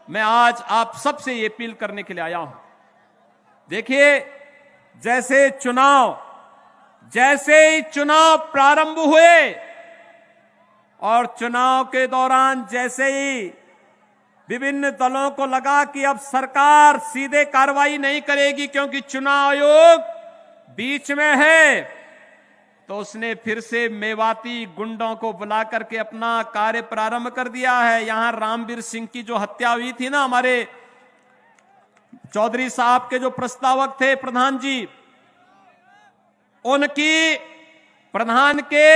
मैं आज आप सबसे ये अपील करने के लिए आया हूं। देखिए, जैसे ही चुनाव प्रारंभ हुए और चुनाव के दौरान जैसे ही विभिन्न दलों को लगा कि अब सरकार सीधे कार्रवाई नहीं करेगी क्योंकि चुनाव आयोग बीच में है, तो उसने फिर से मेवाती गुंडों को बुला करके अपना कार्य प्रारंभ कर दिया है। यहां रामवीर सिंह की जो हत्या हुई थी ना, हमारे चौधरी साहब के जो प्रस्तावक थे प्रधान जी, उनकी प्रधान के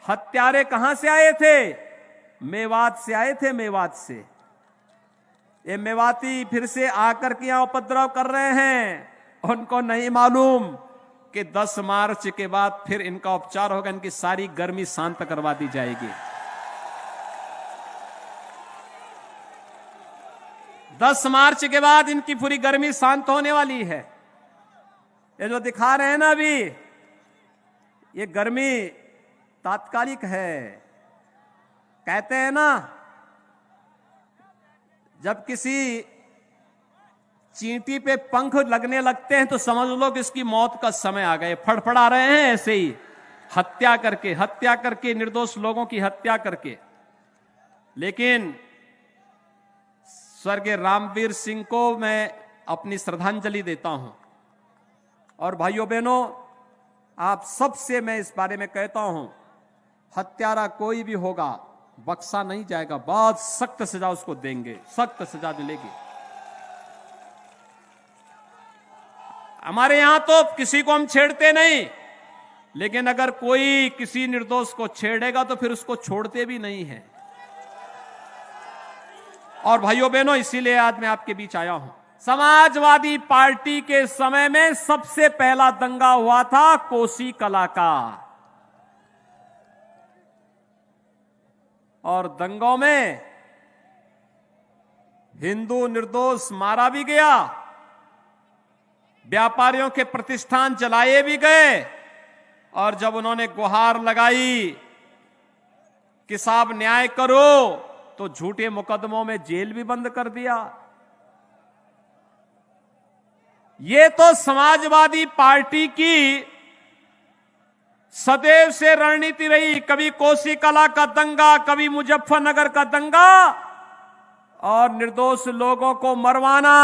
हत्यारे कहां से आए थे? मेवात से आए थे, मेवात से। ये मेवाती फिर से आकर के यहां उपद्रव कर रहे हैं। उनको नहीं मालूम कि 10 मार्च के बाद फिर इनका उपचार होगा, इनकी सारी गर्मी शांत करवा दी जाएगी। 10 मार्च के बाद इनकी पूरी गर्मी शांत होने वाली है। ये जो दिखा रहे हैं ना अभी, ये गर्मी तात्कालिक है। कहते हैं ना, जब किसी चींटी पे पंख लगने लगते हैं तो समझ लो कि इसकी मौत का समय आ गया। फड़फड़ा रहे हैं ऐसे ही, हत्या करके निर्दोष लोगों की हत्या करके। लेकिन स्वर्गीय रामवीर सिंह को मैं अपनी श्रद्धांजलि देता हूं। और भाइयों बहनों, आप सबसे मैं इस बारे में कहता हूं, हत्यारा कोई भी होगा बख्शा नहीं जाएगा। बहुत सख्त सजा उसको देंगे, सख्त सजा मिलेगी। हमारे यहां तो किसी को हम छेड़ते नहीं, लेकिन अगर कोई किसी निर्दोष को छेड़ेगा तो फिर उसको छोड़ते भी नहीं है। और भाइयों बहनों, इसीलिए आज मैं आपके बीच आया हूं। समाजवादी पार्टी के समय में सबसे पहला दंगा हुआ था कोसी कला का, और दंगों में हिंदू निर्दोष मारा भी गया, व्यापारियों के प्रतिष्ठान जलाए भी गए। और जब उन्होंने गुहार लगाई कि साहब न्याय करो, तो झूठे मुकदमों में जेल भी बंद कर दिया। ये तो समाजवादी पार्टी की सदैव से रणनीति रही। कभी कोसी कला का दंगा, कभी मुजफ्फरनगर का दंगा, और निर्दोष लोगों को मरवाना,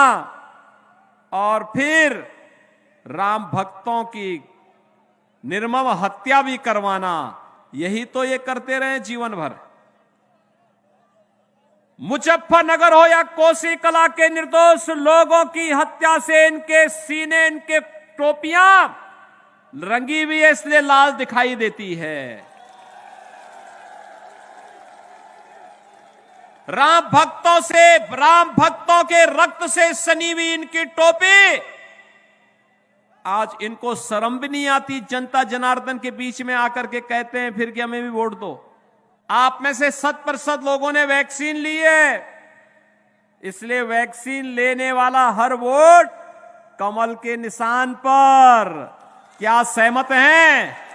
और फिर राम भक्तों की निर्मम हत्या भी करवाना। यही तो ये करते रहे जीवन भर। मुजफ्फरनगर हो या कोसी कला के निर्दोष लोगों की हत्या से इनके सीने, इनके टोपियां रंगी हुई है, इसलिए लाल दिखाई देती है। राम भक्तों के रक्त से सनी हुई इनकी टोपी, आज इनको शर्म भी नहीं आती। जनता जनार्दन के बीच में आकर के कहते हैं फिर कि हमें भी वोट दो। आप में से 100% लोगों ने वैक्सीन ली है, इसलिए वैक्सीन लेने वाला हर वोट कमल के निशान पर। क्या सहमत हैं?